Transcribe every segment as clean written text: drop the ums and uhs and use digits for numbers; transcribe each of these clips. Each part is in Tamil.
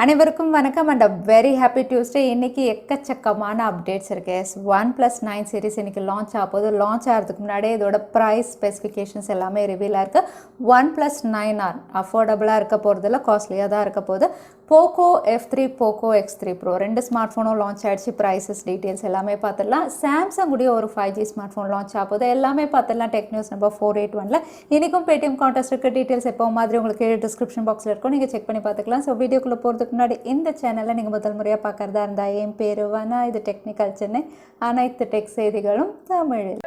அனைவருக்கும் வணக்கம் அண்ட் வெரி ஹாப்பி டியூஸ்டே. இன்றைக்கி எக்கச்சக்கமான அப்டேட்ஸ் இருக்குது. Oneplus 9 சீரிஸ் இன்றைக்கி லான்ச் ஆகுது. லான்ச் ஆகிறதுக்கு முன்னாடியே இதோட ப்ரைஸ் ஸ்பெசிஃபிகேஷன்ஸ் எல்லாமே ரிவீலாக இருக்குது. Oneplus 9R அஃபோர்டபுளாக இருக்க போகிறதில்ல, காஸ்ட்லியாக தான் இருக்க போகுது. Poco F3, Poco X3 Pro ரெண்டு ஸ்மார்ட் ஃபோனும் லான்ச் ஆகிடுச்சு. ப்ரைஸஸ் டீட்டெயில்ஸ் எல்லாமே பார்த்துடலாம். சாம்சங் உடைய ஒரு 5G ஸ்மார்ட் ஃபோன் லான்ச் ஆகுது. எல்லாமே பார்த்துடலாம். டெக் நியூஸ் நம்பர் 481 இன்றைக்கும் பேடிஎம் கான்டெஸ்ட் இருக்க டீட்டெயில்ஸ் எப்போ மாதிரி உங்களுக்கு டிஸ்கிரிப்ஷன் பாக்ஸில் இருக்கும், நீங்கள் செக் பண்ணி பார்த்துக்கலாம். ஸோ வீடியோக்குள்ளே போகிறதுக்கு முன்னாடி இந்த சேனலில் நீங்கள் முதல் முறையாக பார்க்குறதா இருந்தால் என் பேர் வனா, இது டெக்னிக்கல் சென்னை, அனைத்து டெக் செய்திகளும் தமிழில்.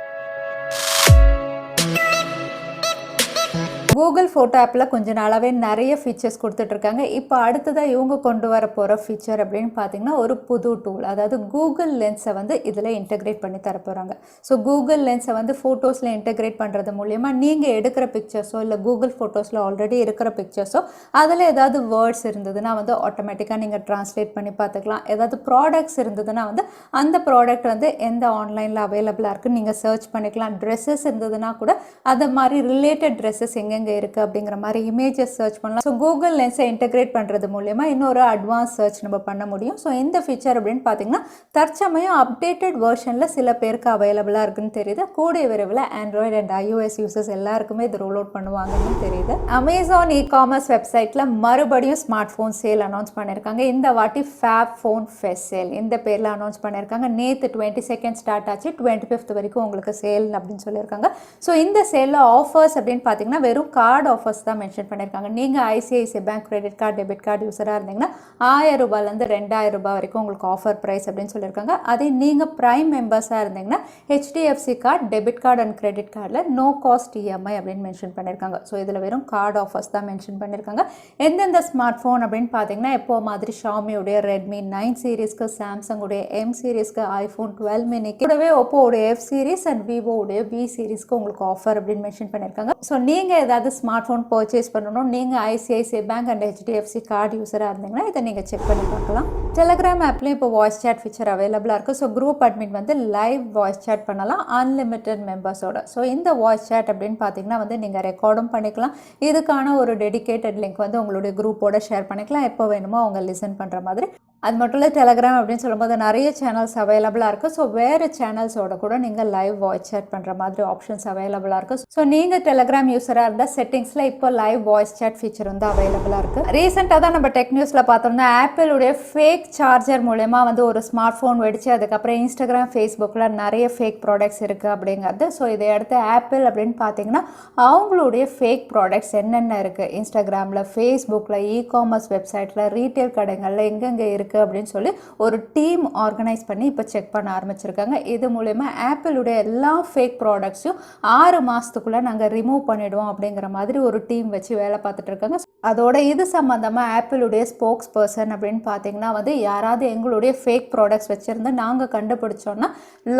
கூகுள் ஃபோட்டோ ஆப்பில் கொஞ்ச நாளாகவே நிறைய ஃபீச்சர்ஸ் கொடுத்துட்ருக்காங்க. இப்போ அடுத்ததாக இவங்க கொண்டு வர போகிற ஃபீச்சர் அப்படின்னு பார்த்தீங்கன்னா ஒரு புது டூல், அதாவது கூகுள் லென்ஸை வந்து இதில் இன்டெகிரேட் பண்ணி தர போகிறாங்க. ஸோ கூகுள் லென்ஸை வந்து ஃபோட்டோஸில் இன்டெகிரேட் பண்ணுறது மூலிமா நீங்கள் எடுக்கிற பிக்சர்ஸோ இல்லை கூகுள் ஃபோட்டோஸில் ஆல்ரெடி இருக்கிற பிக்சர்ஸோ அதில் ஏதாவது வேர்ட்ஸ் இருந்ததுன்னா வந்து ஆட்டோமேட்டிக்காக நீங்கள் ட்ரான்ஸ்லேட் பண்ணி பார்த்துக்கலாம். ஏதாவது ப்ராடக்ட்ஸ் இருந்ததுன்னா வந்து அந்த ப்ராடக்ட் வந்து எந்த ஆன்லைனில் அவைலபிளாக இருக்குன்னு நீங்கள் சர்ச் பண்ணிக்கலாம். ட்ரெஸ்ஸஸ் இருந்ததுன்னா கூட அது மாதிரி ரிலேட்டட் ட்ரெஸ்ஸஸ் எங்கெங்கே இருக்குது அப்படிங்கிற மாதிரி இமேஜஸ் சர்ச் பண்ணலாம். ஸோ கூகுள் லென்ஸை இன்டெகிரேட் பண்ணுறது மூலமா இன்னொரு அட்வான்ஸ் சர்ச் நம்ம பண்ண முடியும். ஸோ இந்த ஃபீச்சர் அப்படின்னு பார்த்தீங்கன்னா தற்சமயம் அப்டேட்டட் வெர்ஷனில் சில பேருக்கு அவைலபிளாக இருக்குன்னு தெரியுது. கூடிய விரைவில் ஆண்ட்ராய்டு அண்ட் iOS யூசர்ஸ் எல்லாருக்குமே இது ரோல் அவுட் பண்ணுவாங்கன்னு தெரியுது. அமேசான் இ-காமர்ஸ் வெப்சைட்டில் மறுபடியும் ஸ்மார்ட் ஃபோன் சேல் அனௌன்ஸ் பண்ணியிருக்காங்க. இந்த வாட்டி ஃபேப் ஃபோன் ஃபெஸ்ட் சேல் இந்த பேரில் அனௌன்ஸ் பண்ணியிருக்காங்க. நேற்று 22 ஸ்டார்ட் ஆச்சு, 25 வரைக்கும் உங்களுக்கு சேல் அப்படின்னு சொல்லியிருக்காங்க. ஸோ இந்த சேலில் ஆஃபர்ஸ் அப்படின்னு பார்த்தீங்கன்னா வெறும் கார்டு ஆஃபர்ஸ் தான் மென்ஷன் பண்ணியிருக்காங்க. நீங்கள் ICICI bank credit card debit card யூஸராக இருந்தீங்கன்னா 1000 ரூபாயிலேருந்து 2000 ரூபாய் வரைக்கும் உங்களுக்கு ஆஃபர் ப்ரைஸ் அப்படின்னு சொல்லியிருக்காங்க. அதே நீங்கள் ப்ரைம் மெம்பர்ஸாக இருந்தீங்கன்னா HDFC card debit card and credit கார்டில் நோ காஸ்ட் EMI அப்படின்னு மென்ஷன் பண்ணியிருக்காங்க. ஸோ இதில் வெறும் கார்டு ஆஃபர்ஸ் தான் மென்ஷன் பண்ணியிருக்காங்க. எந்தெந்த ஸ்மார்ட் ஃபோன் அப்படின்னு பார்த்தீங்கன்னா எப்போ மாதிரி ஷாமியோடைய Redmi 9 சீரீஸ்க்கு, சாம்சங்குடைய M சீரீஸ்க்கு, iPhone 12 மினிக்கு, கூடவே ஒப்போடைய F சீரீஸ் அண்ட் விவோடைய V சீரீஸ்க்கு உங்களுக்கு ஆஃபர் அப்படின்னு மென்ஷன் பண்ணியிருக்காங்க. ஸோ நீங்கள் ஏதாவது ஸ்மார்ட் ஃபோன் பர்ச்சேஸ் பண்ணணும், நீங்கள் ICICI bank and HDFC card யூஸராக இருந்தீங்கன்னா இதை நீங்கள் செக் பண்ணி பார்க்கலாம். டெலிகிராம் ஆப்லேயும் இப்போ வாய்ஸ் சேட் ஃபீச்சர் அவைலபிளாக இருக்குது. ஸோ குரூப் அட்மின் வந்து லைவ் வாய்ஸ் சேட் பண்ணலாம் அன்லிமிட்டட் மெம்பர்ஸோட. ஸோ இந்த வாய்ஸ் சேட் அப்படின்னு பார்த்தீங்கன்னா வந்து நீங்கள் ரெக்கார்டும் பண்ணிக்கலாம். இதுக்கான ஒரு டெடிகேட்டட் லிங்க் வந்து உங்களுடைய குரூப்போட ஷேர் பண்ணிக்கலாம். எப்போ வேணுமோ அவங்க லிசன் பண்ணுற மாதிரி. அது மட்டும் இல்லை, டெலிகிராம் அப்படின்னு சொல்லும்போது நிறைய சேனல்ஸ் அவைலபிளாக இருக்குது. ஸோ வேறு சேனல்ஸோட கூட நீங்கள் லைவ் வாய்ஸ் சேட் பண்ணுற மாதிரி ஆப்ஷன்ஸ் அவைலபிளாக இருக்குது. ஸோ நீங்கள் டெலிகிராம் யூஸராக இருந்தால் செட்டிங்ஸில் இப்போ லைவ் வாய்ஸ் சேட் ஃபீச்சர் வந்து அவைலபிளாக இருக்குது. ரீசெண்டாக தான் நம்ம டெக் நியூஸில் பார்த்தோம்னா ஆப்பிளுடைய ஃபேக் சார்ஜர் மூலமா வந்து ஒரு ஸ்மார்ட் ஃபோன் வெடிச்சு அதுக்கப்புறம் இன்ஸ்டாகிராம், ஃபேஸ்புக்கில் நிறைய ஃபேக் ப்ராடக்ட்ஸ் இருக்குது அப்படிங்கிறது. ஸோ இதை அடுத்து ஆப்பிள் அப்படின்னு பார்த்தீங்கன்னா அவங்களுடைய ஃபேக் ப்ராடக்ட்ஸ் என்னென்ன இருக்குது இன்ஸ்டாகிராமில், ஃபேஸ்புக்கில், இ-காமர்ஸ் வெப்சைட்டில், ரீட்டைல் கடைகளில் எங்கெங்கே இருக்குது அப்படின்னு சொல்லி ஒரு டீம் ஆர்கனைஸ் பண்ணி இப்போ செக் பண்ண ஆரம்பிச்சிருக்காங்க. இது மூலமா ஆப்பிளுடைய எல்லா ஃபேக் ப்ராடக்ட்ஸையும் 6 மாதத்துக்குள்ளே நாங்கள் ரிமூவ் பண்ணிடுவோம் அப்படிங்கிற மாதிரி ஒரு டீம் வச்சு வேலை பார்த்துட்டு இருக்காங்க. அதோட இது சம்மந்தமாக ஆப்பிளுடைய ஸ்போக்ஸ் பர்சன் அப்படின்னு பார்த்தீங்கன்னா வந்து யாராவது எங்களுடைய ஃபேக் ப்ராடக்ட்ஸ் வச்சுருந்து நாங்கள் கண்டுபிடிச்சோன்னா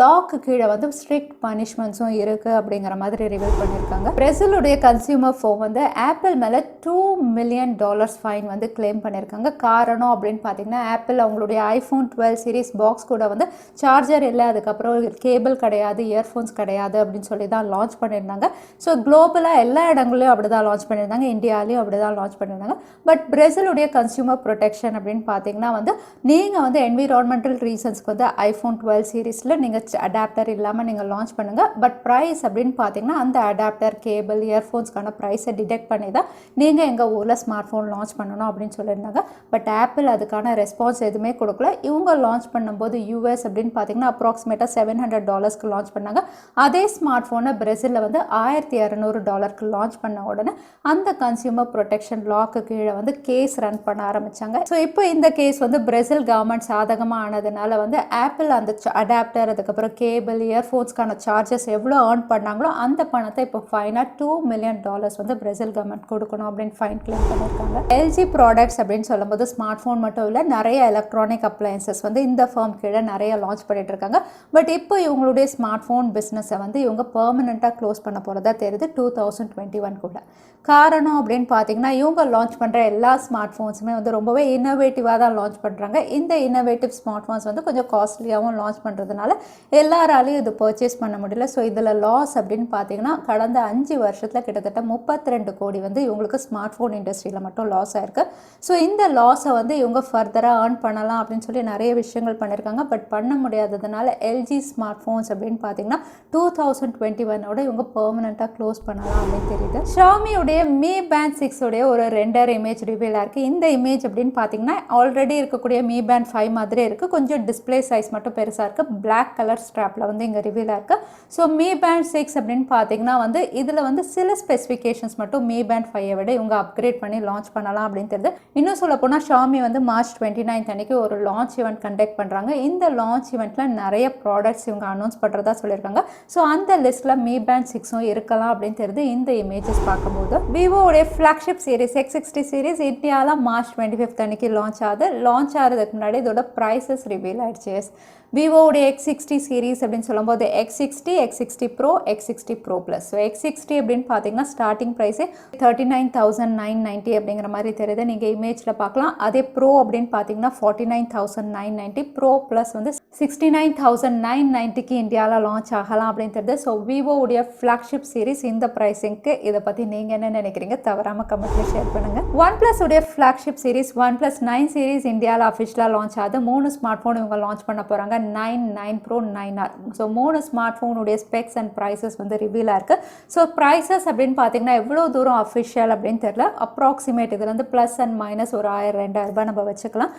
லாக்கு கீழே வந்து ஸ்ட்ரிக்ட் பனிஷ்மெண்ட்ஸும் இருக்குது அப்படிங்கிற மாதிரி ரிவீல் பண்ணியிருக்காங்க. பிரேசிலுடைய கன்சியூமர் ஃபோன் வந்து ஆப்பிள் மேலே $2 மில்லியன் ஃபைன் வந்து கிளைம் பண்ணியிருக்காங்க. காரணம் அப்படின்னு பார்த்தீங்கன்னா ஆப்பிள் அவங்களுடைய iPhone 12 சீரீஸ் பாக்ஸ் கூட வந்து சார்ஜர் இல்லை, அதுக்கப்புறம் கேபிள் கிடையாது, இயர்ஃபோன்ஸ் கிடையாது அப்படின்னு சொல்லி தான் லான்ச் பண்ணியிருந்தாங்க. ஸோ குளோபலாக எல்லா இடங்களையும் அப்படி தான் லான்ச் பண்ணியிருந்தாங்க, இந்தியாவிலையும் அப்படி தான் லான்ச் பண்ணியிருந்தாங்க. பட் பிரேசிலுடைய கன்சியூமர் ப்ரொடெக்ஷன் அப்படின்னு பார்த்தீங்கன்னா வந்து நீங்கள் வந்து என்விரான்மெண்டல் ரீசன்ஸ்க்கு வந்து iPhone 12 சீரீஸில் நீங்கள் அடாப்டர் இல்லாமல் நீங்கள் லான்ச் பண்ணுங்கள். பட் ப்ரைஸ் அப்படின்னு பார்த்தீங்கன்னா அந்த அடாப்டர், கேபிள், இயர்ஃபோன்ஸ்க்கான ப்ரைஸை டிடெக்ட் பண்ணி தான் நீங்கள் எங்கள் ஊரில் ஸ்மார்ட் ஃபோன் லான்ச் பண்ணணும் அப்படின்னு சொல்லியிருந்தாங்க. பட் ஆப்பிள் அதுக்கான ரெஸ்பான்ஸ் எதுவுமே கொடுக்கல. இவங்க லான்ச் பண்ணும்போது யூஎஸ் அப்படின்னு பார்த்தீங்கன்னா அப்ராக்சிமேட்டாக $700 லான்ச் பண்ணாங்க. அதே ஸ்மார்ட் ஃபோனை பிரேசிலில் வந்து $1200 லான்ச் பண்ண உடனே அந்த கன்சியூமர் ப்ரொடெக்ஷன் லாக்கு கீழே வந்து கேஸ் ரன் பண்ண ஆரம்பித்தாங்க. ஸோ இப்போ இந்த கேஸ் வந்து பிரேசில் கவர்மெண்ட் சாதகமாக ஆனதுனால வந்து ஆப்பிள் அந்த அடாப்டர், அதுக்கப்புறம் கேபிள், இயர்ஃபோன்ஸ்க்கான சார்ஜஸ் எவ்வளோ ஏர்ன் பண்ணாங்களோ அந்த பணத்தை இப்போ ஃபைனாக $2 மில்லியன் வந்து பிரேசில் கவர்மெண்ட் கொடுக்கணும் அப்படின்னு ஃபைன் கிளைம் பண்ணியிருக்காங்க. எல்ஜி ப்ராடக்ட்ஸ் அப்படின்னு சொல்லும்போது ஸ்மார்ட் ஃபோன் மட்டும் இல்லை, நிறைய எலக்ட்ரானிக் அப்ளையன்சஸ் வந்து இந்த ஃபார்ம் கீழே நிறைய லான்ச் பண்ணிட்டு இருக்காங்க. பட் இப்போ இவங்களுடைய ஸ்மார்ட் ஃபோன் பிஸ்னஸை வந்து இவங்க பெர்மனெண்ட்டாக க்ளோஸ் பண்ண போகிறதா தெரியுது 2021 கூட. காரணம் அப்படின்னு பார்த்தீங்கன்னா இவங்க லான்ச் பண்ணுற எல்லா ஸ்மார்ட் ஃபோன்ஸுமே வந்து ரொம்பவே இன்னோவேட்டிவாக தான் லான்ச் பண்ணுறாங்க. இந்த இன்னோவேட்டிவ் ஸ்மார்ட் ஃபோன்ஸ் வந்து கொஞ்சம் காஸ்ட்லியாகவும் லான்ச் பண்ணுறதுனால எல்லாராலையும் இது பர்ச்சேஸ் பண்ண முடியல. ஸோ இதில் லாஸ் அப்படின்னு பார்த்தீங்கன்னா கடந்த 5 வருஷத்தில் கிட்டத்தட்ட 32 கோடி வந்து இவங்களுக்கு ஸ்மார்ட் ஃபோன் இண்டஸ்ட்ரியில் மட்டும் லாஸ் ஆயிருக்கு. ஸோ இந்த லாஸை வந்து இவங்க ஃபர்தராக ஏர்ன் பண்ணலாம் அப்படின்னு சொல்லி நிறைய விஷயங்கள் பண்ணியிருக்காங்க. பட் பண்ண முடியாததுனால எல்ஜி ஸ்மார்ட் ஃபோன்ஸ் அப்படின்னு பார்த்தீங்கன்னா 2021 இவங்க பெர்மனெண்ட்டாக க்ளோஸ் பண்ணலாம் அப்படின்னு தெரியுது. ஷாமியோட Mi Band 6 உடைய ஒரு ரெண்டர் இமேஜ் ரிவீலாக இருக்குது. இந்த இமேஜ் அப்படின்னு பார்த்தீங்கன்னா ஆல்ரெடி இருக்கக்கூடிய Mi Band 5 மாதிரி இருக்குது. கொஞ்சம் டிஸ்பிளே சைஸ் மட்டும் பெருசாக இருக்குது. பிளாக் கலர் ஸ்ட்ராப்பில் வந்து இங்கே ரிவீலாக இருக்குது. ஸோ Mi Band 6 அப்படின்னு பார்த்தீங்கன்னா வந்து இதில் வந்து சில ஸ்பெசிஃபிகேஷன்ஸ் மட்டும் Mi Band 5 விட இவங்க அப்கிரேட் பண்ணி லான்ச் பண்ணலாம் அப்படின்னு தெரியுது. இன்னும் சொல்ல போனால் ஷாமி வந்து மார்ச் 29 அன்னைக்கு ஒரு லான்ச் ஈவெண்ட் கண்டக்ட் பண்ணுறாங்க. இந்த லான்ச் ஈவெண்ட்டில் நிறைய ப்ராடக்ட்ஸ் இவங்க அனௌன்ஸ் பண்ணுறதா சொல்லியிருக்காங்க. ஸோ அந்த லிஸ்ட்டில் Mi Band 6 இருக்கலாம் அப்படின்னு தெரியுது இந்த இமேஜஸ் பார்க்கும்போது. விவோடைய ஃப்ளாக்ஷிப் சீரிஸ் X60 சீரிஸ் இந்தியாவில் மார்ச் 25 அன்னைக்கு லான்ச் ஆகுது. லான்ச் ஆகிறதுக்கு முன்னாடி இதோட ப்ரைஸஸ் ரிவீல் ஆயிடுச்சு. விவோடைய X60 சீரிஸ் அப்படின்னு சொல்லும்போது X60, X60 Pro, X60 Pro Plus. So X60 அப்படின்னு பார்த்தீங்கன்னா ஸ்டார்டிங் ப்ரைஸே 39,990 அப்படிங்கிற மாதிரி தெரியுது. நீங்கள் இமேஜில் பார்க்கலாம். அதே ப்ரோ அப்படின்னு பார்த்தீங்கன்னா 49,990. ப்ரோ ப்ளஸ் வந்து 69,990க்கு இந்தியாவில் லான்ச் ஆகலாம் அப்படின்னு தெரியுது. ஸோ விவோடைய ஃப்ளாக்ஷிப் சீரிஸ் இந்த ப்ரைஸிங்க்கு இதை பற்றி நீங்கள் என்ன நினைக்கிறீங்க தவறாமல் கமெண்ட்டில் ஷேர் பண்ணுங்கள். ஒன்ப்ளஸ் உடைய ஃப்ளாக்ஷிப் சீரிஸ் OnePlus 9 சீரிஸ் இந்தியாவில் அஃபிஷியலாக லான்ச் ஆகுது. 3 ஸ்மார்ட் ஃபோன் இவங்க லான்ச் பண்ண போகிறாங்க. 9, 9 Pro, 9R. ஸோ 3 ஸ்மார்ட் ஃபோனுடைய ஸ்பெக்ஸ் அண்ட் ப்ரைஸஸ் வந்து ரிவீலாக இருக்குது. ஸோ ப்ரைஸஸ் அப்படின்னு பார்த்தீங்கன்னா எவ்வளோ தூரம் அஃபிஷியல் அப்படின்னு தெரியல. அப்ராக்சிமேட் இதில் வந்து ப்ளஸ் அண்ட் மைனஸ் ஒரு 1000-2000 நம்ம வச்சுக்கலாம்.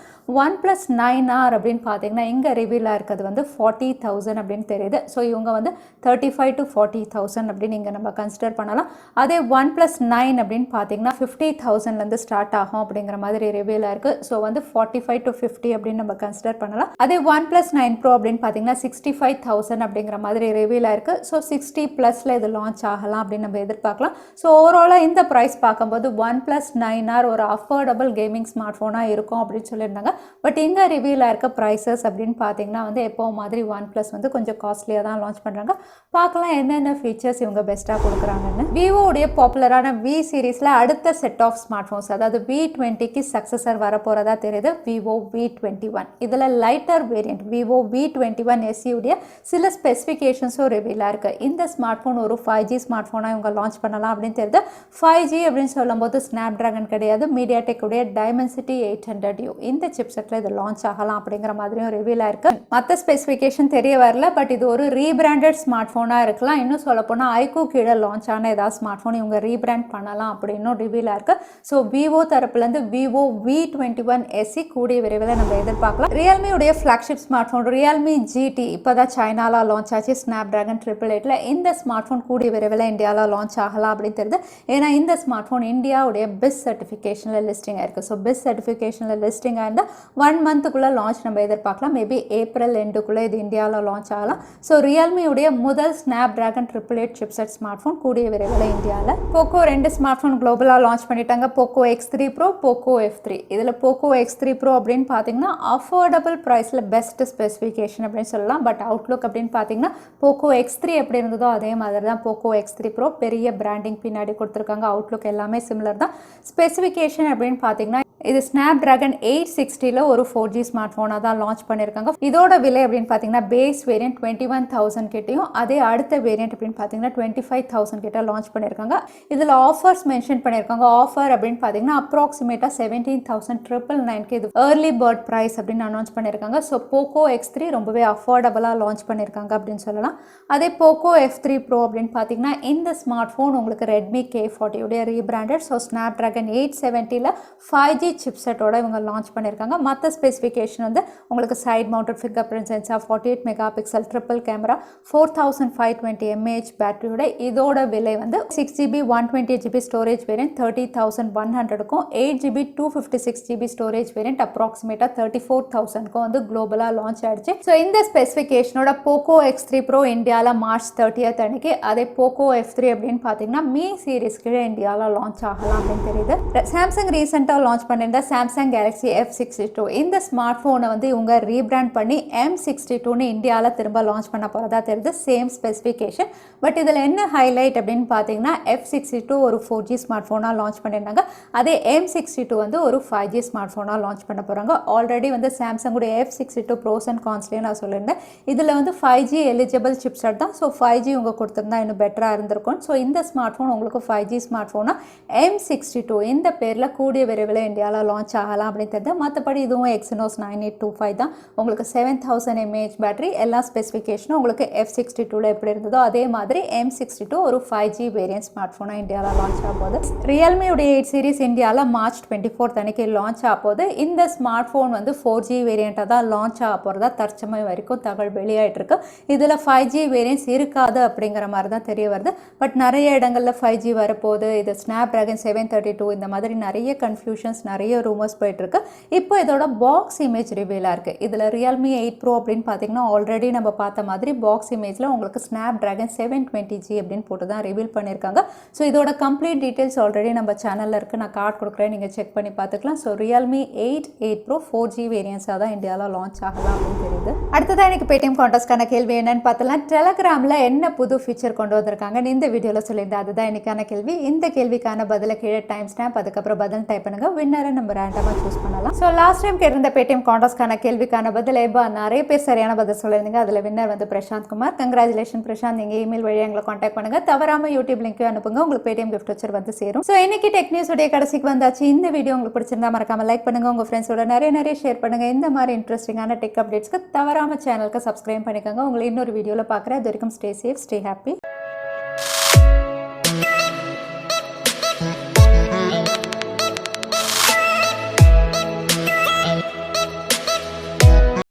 OnePlus 9R அப்படின்னு பார்த்தீங்கன்னா இங்கே ரிவீலாக இருக்கிறது வந்து 40,000 அப்படின்னு தெரியுது. ஸோ இவங்க வந்து 35,000 to 40,000 அப்படின்னு இங்கே நம்ம கன்சிடர் பண்ணலாம். அதே OnePlus 9 அப்படின்னு பார்த்தீங்கன்னா 50,000லேருந்து ஸ்டார்ட் ஆகும் அப்படிங்கிற மாதிரி ரிவீலாக இருக்குது. ஸோ வந்து 45 to 50 அப்படின்னு நம்ம கன்சிடர் பண்ணலாம். அதே OnePlus 9 Pro அப்படின்னு பார்த்தீங்கன்னா 65,000 அப்படிங்கிற மாதிரி ரிவீலாக இருக்குது. ஸோ 60+ இது லான்ச் ஆகலாம் அப்படின்னு நம்ம எதிர்பார்க்கலாம். ஸோ ஓவராலாக இந்த ப்ரைஸ் பார்க்கும்போது OnePlus 9R ஒரு அஃபோர்டபுள் கேமிங் ஸ்மார்ட் ஃபோனாக இருக்கும் அப்படின்னு சொல்லியிருந்தாங்க. பட் இங்கே ரிவீலாக இருக்க ப்ரைஸஸ் அப்படின்னு பார்த்தீங்கன்னா வந்து எப்போ மாதிரி OnePlus வந்து கொஞ்சம் காஸ்ட்லியாக தான் லான்ச் பண்ணுறாங்க. பார்க்கலாம் என்னென்ன ஃபீச்சர்ஸ் இவங்க பெஸ்ட்டாக கொடுக்குறாங்கன்னு. விவோடைய பாப்புலரான V சீரீஸில் அடுத்த செட் ஆஃப் ஸ்மார்ட் ஃபோன்ஸ் அதாவது V20க்கு சக்ஸஸர் வரப்போகிறதா தெரியுது. Vivo V21 இதில் lighter variant Vivo V21 SE உடைய சில ஸ்பெசிஃபிகேஷன்ஸும் ரிவீலாக இருக்குது. இந்த ஸ்மார்ட் ஃபோன் ஒரு 5G ஸ்மார்ட் ஃபோனாக இவங்க லான்ச் பண்ணலாம் அப்படின்னு தெரியுது. 5G அப்படின்னு சொல்லும்போது ஸ்னாப்ட்ராகன் கிடையாது, மீடியாடெக் உடைய டைமென்சிட்டி 800U இந்த சிப்செட்டில் இது லான்ச் ஆகலாம் அப்படிங்கிற மாதிரியும் ரிவீலாக இருக்குது. மற்ற ஸ்பெசிஃபிகேஷன் தெரிய வரல. பட் இது ஒரு ரீபிராண்டட் ஸ்மார்ட் ஃபோனாக இருக்கலாம். இன்னும் சொல்ல போனால் ஐக்கூ கீழே லான்ச் ஆன ஏதாவது ஸ்மார்ட் ஃபோன் இவங்க ரீபிராண்ட் பண்ணலாம் அப்படின்னும் ரிவீலாக இருக்குது. ஸோ விவோ தரப்புலேருந்து Vivo V21 SE கூடிய விரைவில் நம்ம எதிர்பார்க்கலாம். ரியல்மி உடைய flagship smart phone Realme GT இப்போ தான் சைனாவில் லான்ச் ஆச்சு. ஸ்னாப்ட்ராகன் 888 இந்த ஸ்மார்ட் ஃபோன் கூடிய விரைவில் இந்தியாவில் லான்ச் ஆகலாம் அப்படின்னு தெரியுது. ஏன்னா இந்த ஸ்மார்ட் ஃபோன் இந்தியாவுடைய பெஸ்ட் சர்டிஃபிகேஷனில் லிஸ்டிங் ஆயிருக்கு. ஸோ பெஸ்ட் சர்டிஃபிகேஷனில் லிஸ்டிங் ஆயிருந்தால் 1 மந்த்துக்குள்ளே லான்ச் நம்ம எதிர்பார்க்கலாம். மேபி ஏப்ரல் எண்டுக்குள்ளே இது இந்தியாவில் லான்ச் ஆகலாம். ஸோ ரியல்மியுடைய முதல் ஸ்னாப்ட்ராகன் 888 சிப்செட் ஸ்மார்ட் ஃபோன் கூடிய விரைவில் இந்தியாவில். போக்கோ 2 ஸ்மார்ட் ஃபோன் குளோபலாக லான்ச் பண்ணிட்டாங்க. Poco X3 Pro, Poco F3. இதில் Poco X3 Pro அப்படின்னு பார்த்தீங்கன்னா அஃபோர்டபுள் ப்ரைஸில் பெஸ்ட் ஸ்பெசிஃபிகேஷன் அப்படின்னு சொல்லலாம். பட் அவுட்லுக் அப்படின்னு பார்த்தீங்கன்னா Poco X3 எப்படி இருந்ததோ அதே மாதிரி தான் Poco X3 Pro. பெரிய பிராண்டிங் பின்னாடி கொடுத்துருக்காங்க. அவுட்லுக் எல்லாமே சிமிலர் தான். ஸ்பெசிஃபிகேஷன் அப்படின்னு பார்த்தீங்கன்னா இது ஸ்னாப்ட்ராகன் 860 ஒரு 4G ஸ்மார்ட் ஃபோனாக தான் லான்ச் பண்ணியிருக்காங்க. இதோட விலை அப்படின்னு பார்த்தீங்கன்னா பேஸ் வேரியன்ட் 21,000 கிட்டையும் அதே அடுத்த வேரியன்ட் அப்படின்னு பார்த்தீங்கன்னா 25,000 கிட்ட லான்ச் பண்ணியிருக்காங்க. இதில் ஆஃபர்ஸ் மென்ஷன் பண்ணியிருக்காங்க. ஆஃபர் அப்படின்னு பார்த்தீங்கன்னா அப்ராக்சிமேட்டாக 17,999 இது ஏர்லி பேர்ட் ப்ரைஸ் அப்படின்னு அனௌன்ஸ் பண்ணியிருக்காங்க. ஸோ Poco X3 ரொம்பவே அஃபோர்டபுளாக லான்ச் பண்ணியிருக்காங்க அப்படின்னு சொல்லலாம். அதே Poco F3 Pro அப்படின்னு பார்த்தீங்கன்னா இந்த ஸ்மார்ட் ஃபோன் உங்களுக்கு Redmi K40 உடைய ரீபிராண்டட். ஸோ ஸ்னாப்ட்ராகன் 870 5G சிப்செட்டோட இவங்க லான்ச் பண்ணியிருக்காங்க. மற்ற ஸ்பெசிஃபிகேஷன் வந்து உங்களுக்கு side mounted fingerprint sensor, 48 mega pixel triple camera, 4520 mAh பேட்டரியோட இதோட விலை வந்து 6GB 128GB ஸ்டோரேஜ் வேரியன்ட் 30,100க்கும் 8GB 256GB ஸ்டோரேஜ் வேரியன்ட் அப்ராக்சிமேட்டாக 34,000க்கும் வந்து குளோபலாக லான்ச் ஆயிடுச்சு. ஸோ இந்த ஸ்பெசிஃபிகேஷனோட Poco X3 Pro இந்தியாவில் மார்ச் 30th அன்னைக்கு, அதே Poco F3 அப்படின்னு பார்த்தீங்கன்னா Mi சீரிஸ் கீழே இந்தியாவில் லான்ச் ஆகலாம் அப்படின்னு தெரியுது. சாம்சங் ரீசெண்டாக லான்ச் பண்ண பண்ணியிருந்தா சாம்சங் கேலக்ஸி F62. இந்த ஸ்மார்ட் ஃபோனை வந்து இவங்க ரீபிராண்ட் பண்ணி M62ன்னு இந்தியாவில் திரும்ப லான்ச் பண்ண போகிறதா தெரியுது. Same specification. பட் இதில் என்ன ஹைலைட் அப்படின்னு பார்த்தீங்கன்னா F62 ஒரு 4G ஸ்மார்ட் ஃபோனாக லான்ச் பண்ணியிருந்தாங்க. அதே M62 வந்து ஒரு 5G ஸ்மார்ட் ஃபோனாக லான்ச் பண்ண போகிறாங்க. ஆல்ரெடி வந்து சாம்சங்குடைய F62 ப்ரோஸ் அண்ட் கான்ஸ்லேயே நான் சொல்லியிருந்தேன். இதில் வந்து 5G எலிஜிபிள் சிப்செட் தான். ஸோ 5G உங்கள் கொடுத்துருந்தா இன்னும் பெட்டராக இருந்திருக்கும். ஸோ இந்த ஸ்மார்ட் ஃபோன் உங்களுக்கு 5G ஸ்மார்ட் ஃபோனாக M62 இந்த பேரில் கூடிய விரைவில் இந்தியாவில் லான்ச் ஆகலாம் அப்படின்னு தெரியுது. மற்றபடி இதுவும் Exynos 9825 தான். உங்களுக்கு 7000 mAh பேட்டரி, எல்லா ஸ்பெசிஃபிகேஷனும் உங்களுக்கு F62ல எப்படி இருந்ததோ அதே மாதிரி M62 ஒரு 5G வேரியன்ட் ஸ்மார்ட் ஃபோனாக இந்தியாவில் லான்ச் ஆக போகுது. Realme உடைய 8 சீரிஸ் இந்தியாவில் March 24 அன்னைக்கு லான்ச் ஆக போகுது. இந்த ஸ்மார்ட் ஃபோன் வந்து 4G வேரியண்ட்டாக தான் லான்ச் ஆக போகிறதா தற்சமயம் வரைக்கும் தகவல் வெளியாகிட்டு இருக்கு. இதில் 5G வேரியன்ட்ஸ் இருக்காது அப்படிங்கிற மாதிரி தான் தெரிய வருது. பட் நிறைய இடங்களில் 5G வரப்போகுது, இது Snapdragon 732 இந்த மாதிரி நிறைய கன்ஃபியூஷன்ஸ், நிறைய ரூமர்ஸ் போயிட்டுருக்கு. இப்போ இதோட பாக்ஸ் இமேஜ் ரிவீலாக இருக்குது. இதில் Realme 8 Pro அப்படின்னு பார்த்தீங்கன்னா ஆல்ரெடி நம்ம பார்த்த மாதிரி பாக்ஸ் இமேஜில் உங்களுக்கு Snapdragon 720G அப்படின்னு போட்டு தான் ரிவீல் பண்ணியிருக்காங்க. ஸோ இதோட கம்ப்ளீட் டீட்டெயில்ஸ் ஆல்ரெடி நம்ம சேனலில் இருக்குது, நான் கார்டு கொடுக்குறேன், நீங்கள் செக் பண்ணி பார்த்துக்கலாம். ஸோ Realme 8 Pro 4G வேரியன்ஸாக தான் இந்தியாவில் லான்ச் ஆகலாம் அப்படின்னு தெரியுது. அடுத்ததான் எனக்கு பேடிஎம் கான்டெஸ்ட்கான கேள்வி என்னன்னு பார்த்தலாம். டெலகிராமில் என்ன புது ஃபீச்சர் கொண்டு வந்திருக்காங்கன்னு இந்த வீடியோவில் சொல்லியிருந்தேன். அதுதான் எனக்கான கேள்வி. இந்த கேள்விக்கான பதிலை கீழே டைம் ஸ்டாம்ப், அதுக்கப்புறம் பதில் டைப் பண்ணுங்க. வின்னரை நம்ம ரேண்டமாக சூஸ் பண்ணலாம். ஸோ லாஸ்ட் டைம் கேட்டிருந்த பேடிஎம் கான்டெஸ்ட்கான கேள்விக்கான பதில் நிறைய பேர் சரியான பதில் சொல்லியிருந்தீங்க. அதில் வின்னர் வந்து பிரசாந்த் குமார். கங்க்ராச்சுலேஷன் பிரசாந்த். நீங்கள் இமெயில் வழியாக எங்களை காண்டாக்ட் பண்ணுங்க. தவறாம யூடியூப் லிங்க் அனுப்புங்க, உங்களுக்கு பேடிஎம் கிஃப்ட் வச்சர் வந்து சேரும். ஸோ இன்னைக்கு டெக் நியூஸ் உடைய கடைசிக்கு வந்தாச்சு. இந்த வீடியோ உங்களுக்கு பிடிச்சிருந்தா மறக்காம லைக் பண்ணுங்க, உங்க ஃப்ரெண்ட்ஸோட நிறைய ஷேர் பண்ணுங்க. இந்த மாதிரி இன்ட்ரெஸ்டிங்கான டெக் அப்டேட்ஸ்க்கு தவறாம சேனலுக்கு சப்ஸ்கிரைப் பண்ணிக்கோங்க. உங்களை இன்னொரு வீடியோவில் பார்க்குறேன். அது வரைக்கும் ஸ்டே சேஃப், ஸ்டே ஹாப்பி.